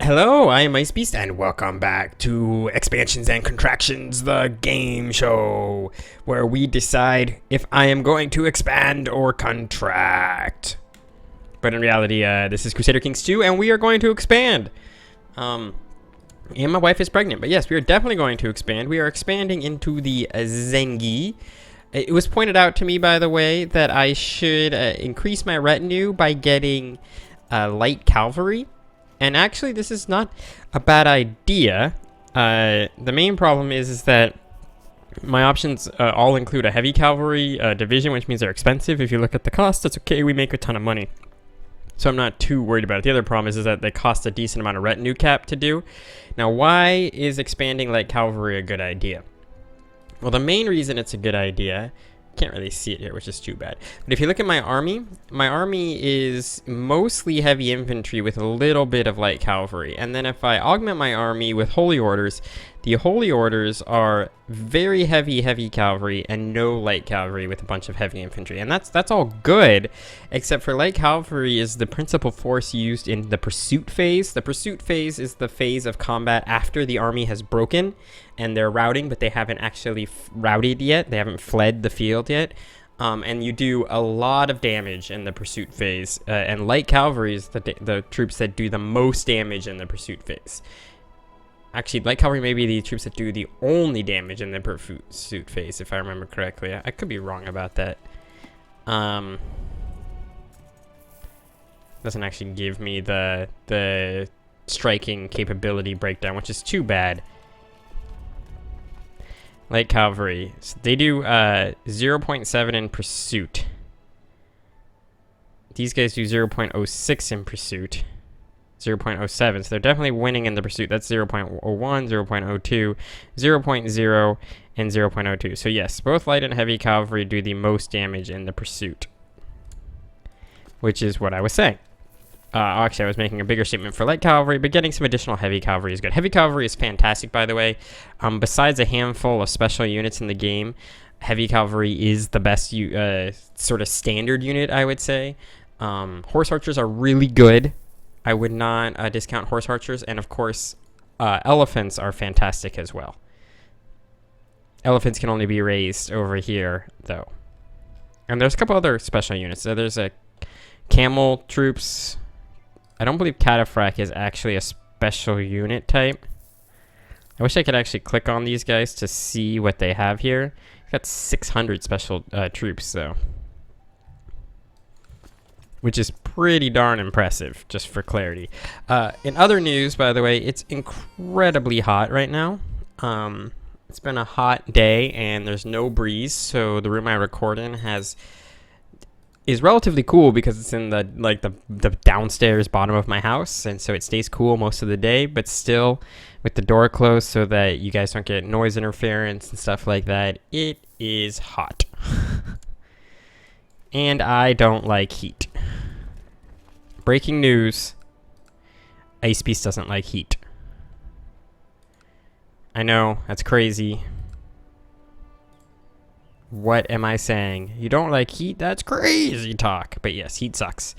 Hello, I am IceBeast, and welcome back to Expansions and Contractions, the game show, where we decide if I am going to expand or contract. But in reality, this is Crusader Kings 2, and we are going to expand. And my wife is pregnant, but yes, we are definitely going to expand. We are expanding into the Zengi. It was pointed out to me, by the way, that I should increase my retinue by getting light cavalry. And actually, this is not a bad idea. The main problem is that my options all include a heavy cavalry division, which means they're expensive. If you look at the cost, that's okay. We make a ton of money. So I'm not too worried about it. The other problem is that they cost a decent amount of retinue cap to do. Now, why is expanding light cavalry a good idea? Well, the main reason it's a good idea, can't really see it here, which is too bad. But if you look at my army is mostly heavy infantry with a little bit of light cavalry. And then if I augment my army with holy orders, the holy orders are very heavy cavalry and no light cavalry with a bunch of heavy infantry. And that's all good, except for light cavalry is the principal force used in the pursuit phase. The pursuit phase is the phase of combat after the army has broken and they're routing, but they haven't actually routed yet. They haven't fled the field yet. And you do a lot of damage in the pursuit phase. And light cavalry is the troops that do the most damage in the pursuit phase. Actually, light cavalry may be the troops that do the only damage in the pursuit phase, if I remember correctly. I could be wrong about that. Doesn't actually give me the striking capability breakdown, which is too bad. Light cavalry, so they do 0.7 in pursuit. These guys do 0.06 in pursuit. 0.07, so they're definitely winning in the pursuit. That's 0.01, 0.02, 0.0, and 0.02. So yes, both light and heavy cavalry do the most damage in the pursuit, which is what I was saying. Actually, I was making a bigger statement for light cavalry, but getting some additional heavy cavalry is good. Heavy cavalry is fantastic, by the way. Besides a handful of special units in the game, heavy cavalry is the best sort of standard unit, I would say. Horse archers are really good. I would not discount horse archers, and of course, elephants are fantastic as well. Elephants can only be raised over here, though. And there's a couple other special units. So there's a camel troops. I don't believe cataphract is actually a special unit type. I wish I could actually click on these guys to see what they have here. Got 600 special troops, though. Which is pretty darn impressive, just for clarity. In other news, by the way, it's incredibly hot right now. It's been a hot day, and there's no breeze, so the room I record in is relatively cool because it's in the downstairs bottom of my house, and so it stays cool most of the day, but still with the door closed so that you guys don't get noise interference and stuff like that. It is hot. And I don't like heat. Breaking news. IceBeast doesn't like heat. I know, that's crazy. What am I saying? You don't like heat? That's crazy talk. But yes, heat sucks.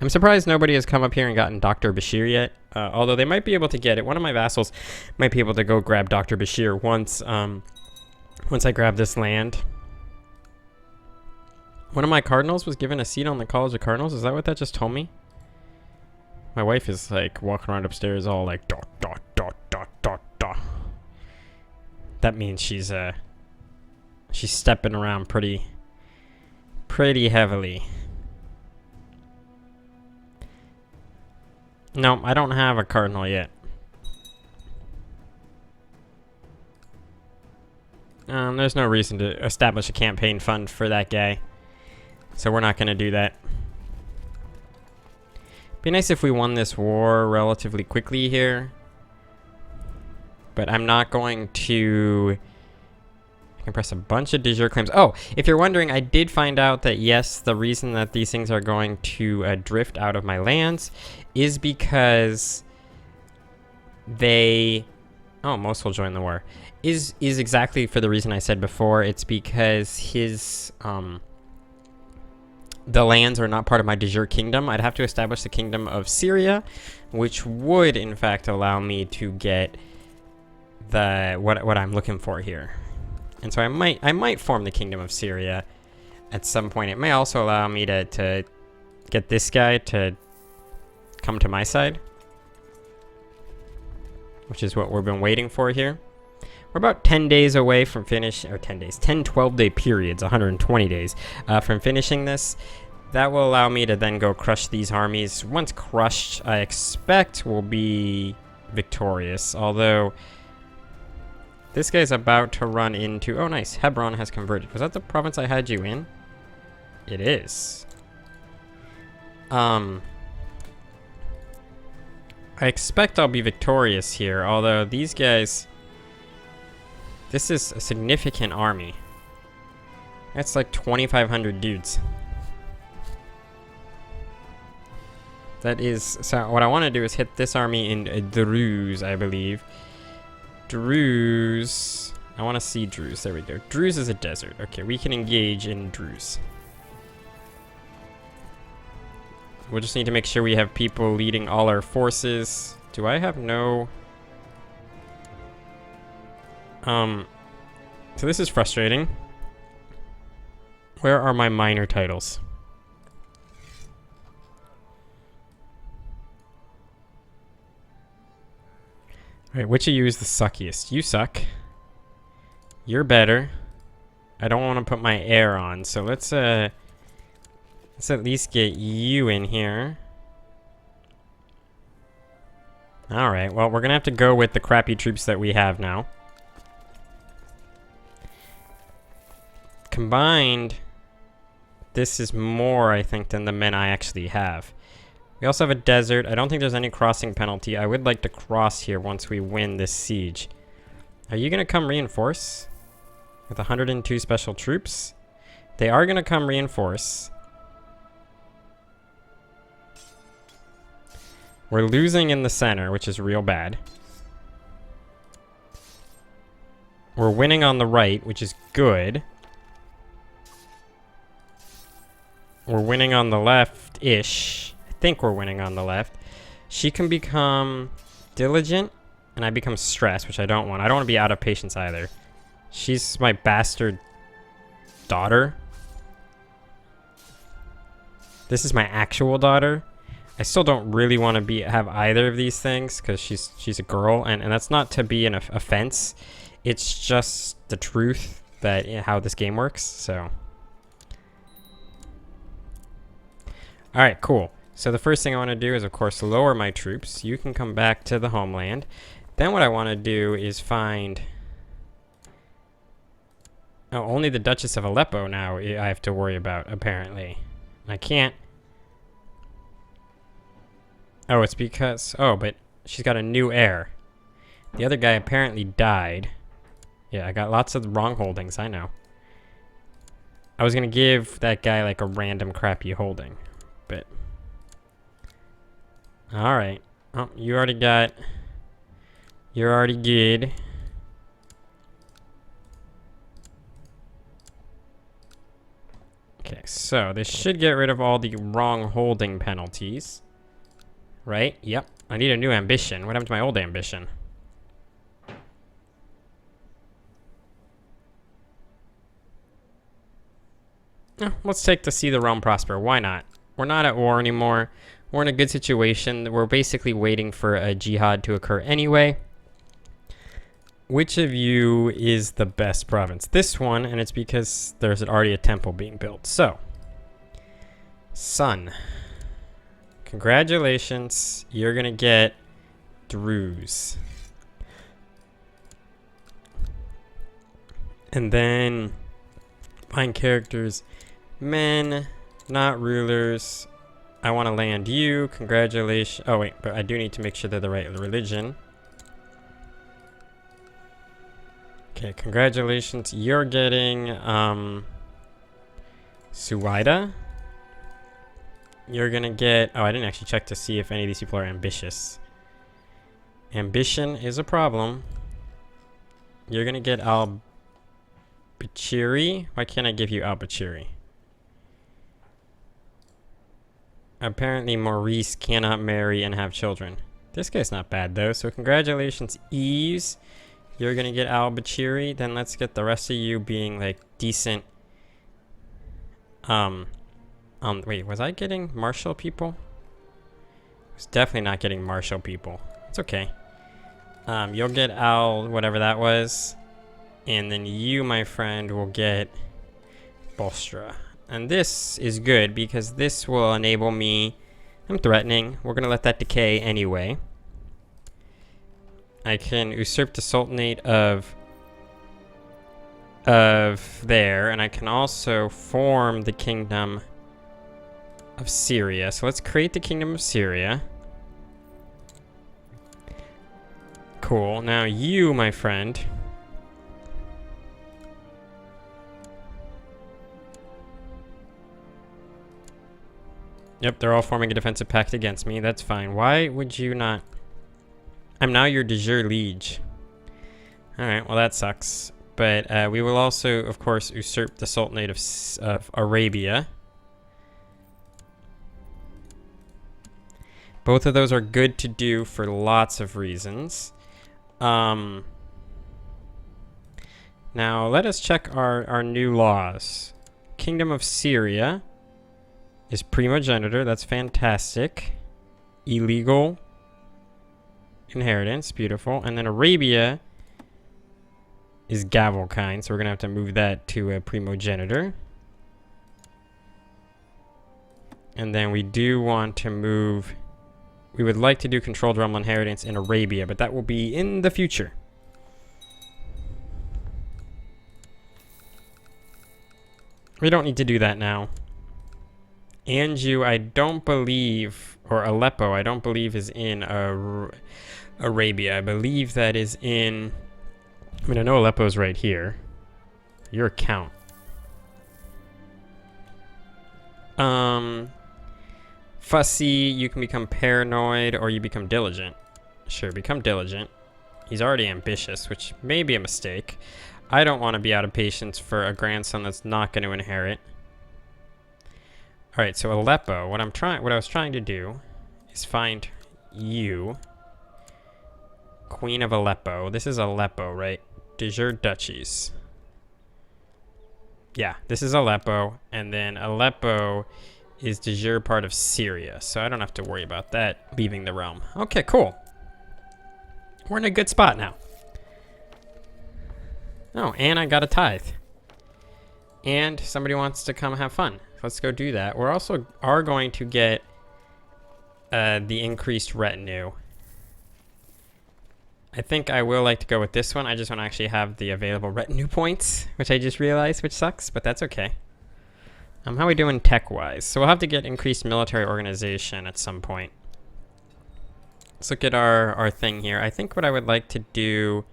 I'm surprised nobody has come up here and gotten Dr. Bashir yet. Although they might be able to get it. One of my vassals might be able to go grab Dr. Bashir once I grab this land. One of my cardinals was given a seat on the College of Cardinals. Is that what that just told me? My wife is like walking around upstairs all like dot dot dot dot dot dot. That means she's stepping around pretty heavily. No, I don't have a cardinal yet. There's no reason to establish a campaign fund for that guy. So we're not going to do that. Be nice if we won this war relatively quickly here. But I'm not going to... I can press a bunch of de jure claims. Oh, if you're wondering, I did find out that yes, the reason that these things are going to drift out of my lands is because they... Oh, most will join the war. Is exactly for the reason I said before. It's because his the lands are not part of my de jure kingdom, I'd have to establish the kingdom of Syria, which would in fact allow me to get the what I'm looking for here. And so I might form the kingdom of Syria at some point. It may also allow me to get this guy to come to my side, which is what we've been waiting for here. We're about 10 days away from 10 12-day periods, 120 days from finishing this. That will allow me to then go crush these armies. Once crushed, I expect we'll be victorious, although this guy's about to run into... Oh, nice. Hebron has converted. Was that the province I had you in? It is. I expect I'll be victorious here, although these guys... This is a significant army. That's like 2,500 dudes. That is... So what I want to do is hit this army in Druze, I believe. Druze... I want to see Druze. There we go. Druze is a desert. Okay, we can engage in Druze. We'll just need to make sure we have people leading all our forces. Do I have no... So this is frustrating. Where are my minor titles? Alright, which of you is the suckiest? You suck. You're better. I don't want to put my heir on, so let's at least get you in here. Alright, well, we're gonna have to go with the crappy troops that we have now. Combined, this is more, I think, than the men I actually have. We also have a desert. I don't think there's any crossing penalty. I would like to cross here once we win this siege. Are you going to come reinforce? With 102 special troops? They are going to come reinforce. We're losing in the center, which is real bad. We're winning on the right, which is good. We're winning on the left-ish. I think we're winning on the left. She can become diligent, and I become stressed, which I don't want. I don't want to be out of patience either. She's my bastard daughter. This is my actual daughter. I still don't really want to have either of these things, because she's a girl, and that's not to be an offense. It's just the truth that how this game works, so... Alright, cool. So the first thing I want to do is, of course, lower my troops. You can come back to the homeland. Then what I want to do is find... Oh, only the Duchess of Aleppo now I have to worry about, apparently. I can't... Oh, it's because... Oh, but she's got a new heir. The other guy apparently died. Yeah, I got lots of wrong holdings, I know. I was going to give that guy, like, a random crappy holding. But alright. Oh, you're already good. Okay, so this should get rid of all the wrong holding penalties. Right? Yep. I need a new ambition. What happened to my old ambition? Let's take to see the realm prosper. Why not? We're not at war anymore. We're in a good situation. We're basically waiting for a jihad to occur anyway. Which of you is the best province? This one, and it's because there's already a temple being built. So, son, congratulations. You're going to get Druze. And then, find characters, men... Not rulers. I want to land you. Congratulations. Oh, wait. But I do need to make sure they're the right religion. Okay. Congratulations. You're getting, Suwaida. You're going to get... Oh, I didn't actually check to see if any of these people are ambitious. Ambition is a problem. You're going to get Al-Bachiri. Why can't I give you Al-Bachiri? Apparently Maurice cannot marry and have children. This guy's not bad though, so congratulations, Eves. You're gonna get Al-Bashiri, then let's get the rest of you being like decent. Wait, was I getting martial people? I was definitely not getting martial people. It's okay. You'll get Al, whatever that was. And then you, my friend, will get Bolstra. And this is good because this will enable me. I'm threatening. We're going to let that decay anyway. I can usurp the Sultanate of there. And I can also form the Kingdom of Syria. So let's create the Kingdom of Syria. Cool. Now you, my friend. Yep, they're all forming a defensive pact against me. That's fine. Why would you not? I'm now your de jure liege. Alright, well that sucks. But we will also, of course, usurp the Sultanate of Arabia. Both of those are good to do for lots of reasons. Now, let us check our new laws. Kingdom of Syria is primogeniture. That's fantastic. Illegal inheritance. Beautiful. And then Arabia is Gavelkind, so we're going to have to move that to a primogeniture. And then we do want to move... We would like to do controlled realm inheritance in Arabia, but that will be in the future. We don't need to do that now. Anjou, I don't believe, or Aleppo, I don't believe is in Arabia. I believe that is in... I mean, I know Aleppo's right here. Your account. Fussy, you can become paranoid or you become diligent. Sure, become diligent. He's already ambitious, which may be a mistake. I don't want to be out of patience for a grandson that's not going to inherit. All right, so Aleppo, what I was trying to do is find you, Queen of Aleppo. This is Aleppo, right? De jure duchies. Yeah, this is Aleppo, and then Aleppo is de jure part of Syria, so I don't have to worry about that leaving the realm. Okay, cool. We're in a good spot now. Oh, and I got a tithe. And somebody wants to come have fun. Let's go do that. We're also going to get the increased retinue. I think I will like to go with this one. I just want to actually have the available retinue points, which I just realized, which sucks, but that's okay. How are we doing tech-wise? So we'll have to get increased military organization at some point. Let's look at our thing here. I think what I would like to do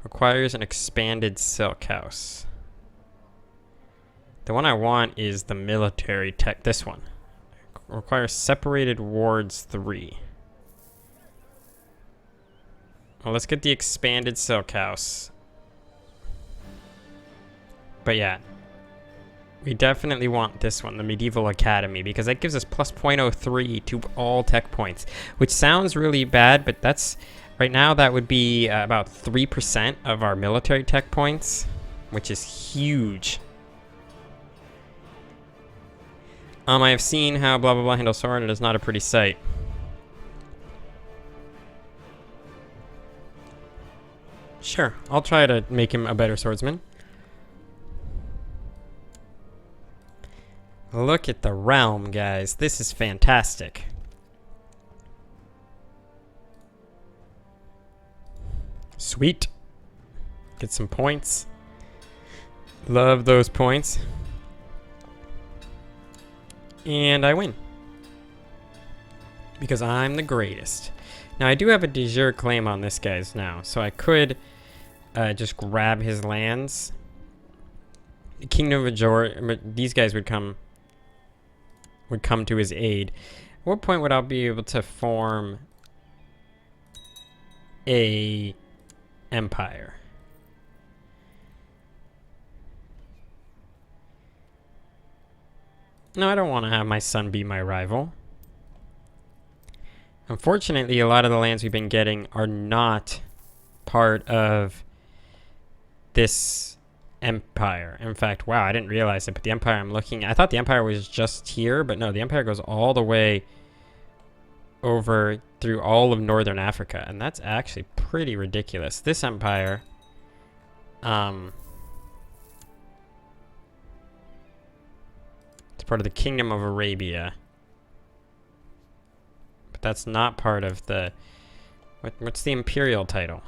requires an expanded silk house. The one I want is the military tech. This one requires separated wards 3. Well, let's get the expanded silk house. But yeah, we definitely want this one, the Medieval Academy, because that gives us plus 0.03 to all tech points, which sounds really bad, but that's, right now that would be about 3% of our military tech points, which is huge. I have seen how blah blah blah handles sword, and it is not a pretty sight. Sure, I'll try to make him a better swordsman. Look at the realm, guys. This is fantastic. Sweet. Get some points. Love those points. And I win. Because I'm the greatest. Now, I do have a de jure claim on this guy's now, so I could just grab his lands. The Kingdom of Major, these guys would come to his aid. At what point would I be able to form a empire? No, I don't want to have my son be my rival. Unfortunately, a lot of the lands we've been getting are not part of this empire. In fact, wow, I didn't realize it, but the empire I'm looking at, I thought the empire was just here, but no, the empire goes all the way over through all of northern Africa, and that's actually pretty ridiculous. This empire, it's part of the Kingdom of Arabia, but that's not part of the, what's the imperial title?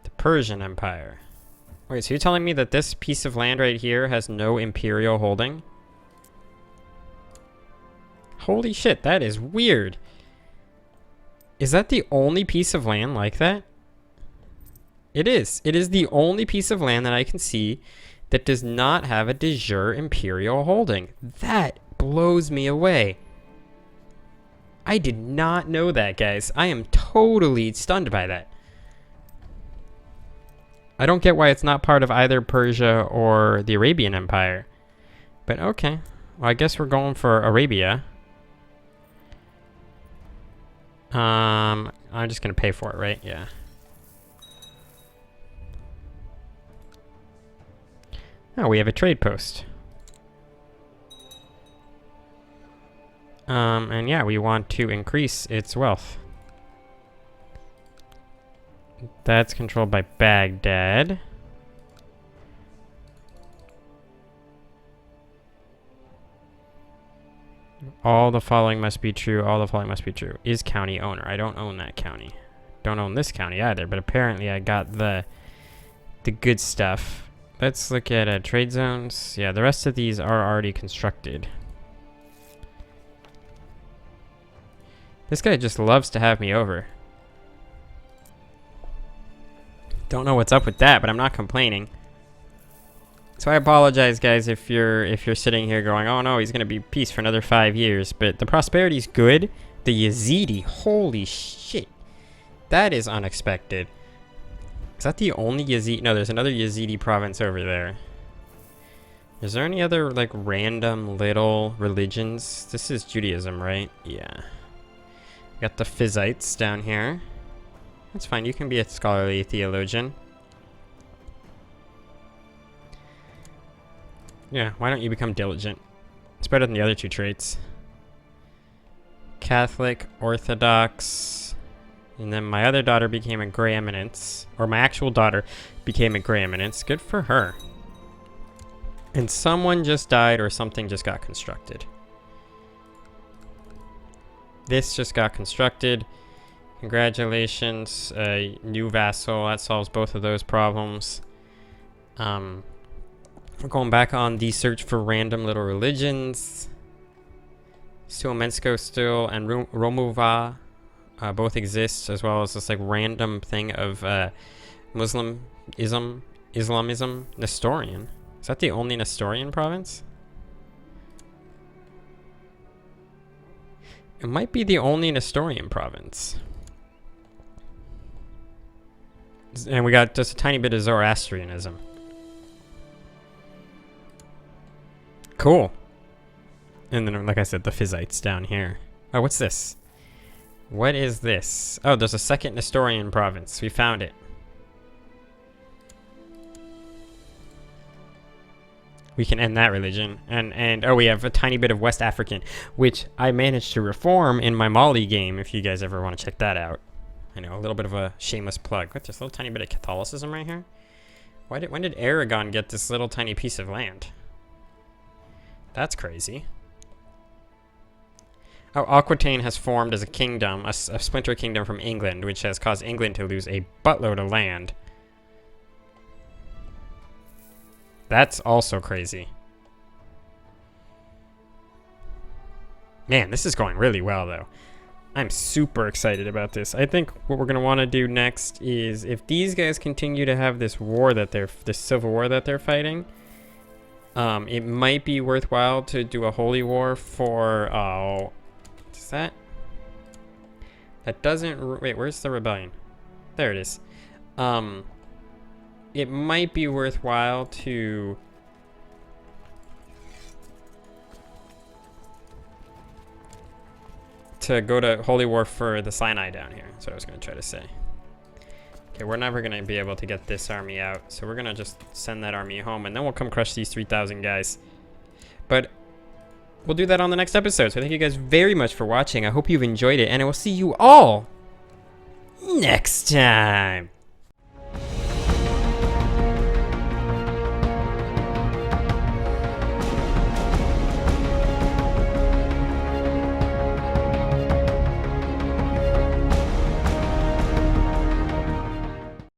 The Persian Empire. Wait, so you're telling me that this piece of land right here has no imperial holding? Holy shit, that is weird. Is that the only piece of land like that? It is. It is the only piece of land that I can see that does not have a de jure imperial holding. That blows me away. I did not know that, guys. I am totally stunned by that. I don't get why it's not part of either Persia or the Arabian Empire. But okay. Well, I guess we're going for Arabia. I'm just gonna pay for it, right? Yeah. Oh, we have a trade post. And yeah, we want to increase its wealth. That's controlled by Baghdad. All the following must be true. All the following must be true. Is county owner. I don't own that county. Don't own this county either, but apparently I got the good stuff. Let's look at trade zones. Yeah, the rest of these are already constructed. This guy just loves to have me over. Don't know what's up with that, but I'm not complaining. So I apologize, guys, if you're sitting here going, oh no, he's gonna be peace for another 5 years. But the prosperity's good. The Yazidi, holy shit, that is unexpected. Is that the only Yazidi? No, there's another Yazidi province over there. Is there any other like random little religions? This is Judaism, right? Yeah. Got the Physites down here. That's fine. You can be a scholarly theologian. Yeah, why don't you become diligent? It's better than the other two traits. Catholic, Orthodox, and then my other daughter became a Grey Eminence, or my actual daughter became a Grey Eminence. Good for her. And someone just died or something just got constructed. This just got constructed. Congratulations, new vassal. That solves both of those problems. We're going back on the search for random little religions. Suamensko still and Romuva both exist, as well as this like random thing of Islamism, Nestorian. Is that the only Nestorian province? It might be the only Nestorian province. And we got just a tiny bit of Zoroastrianism. Cool. And then, like I said, the Physites down here. Oh, what's this? What is this? Oh, there's a second Nestorian province. We found it. We can end that religion. And oh, we have a tiny bit of West African, which I managed to reform in my Mali game, if you guys ever want to check that out. I know, a little bit of a shameless plug. What's this little tiny bit of Catholicism right here? When did Aragon get this little tiny piece of land? That's crazy. Oh, Aquitaine has formed as a kingdom, a splinter kingdom from England, which has caused England to lose a buttload of land. That's also crazy. Man, this is going really well, though. I'm super excited about this. I think what we're going to want to do next is, if these guys continue to have this war that this civil war that they're fighting, it might be worthwhile to do a holy war for, what's that? That doesn't, wait, where's the rebellion? There it is. It might be worthwhile to to go to Holy War for the Sinai down here. That's what I was going to try to say. Okay, we're never going to be able to get this army out, so we're going to just send that army home, and then we'll come crush these 3,000 guys. But we'll do that on the next episode, so thank you guys very much for watching. I hope you've enjoyed it, and I will see you all next time.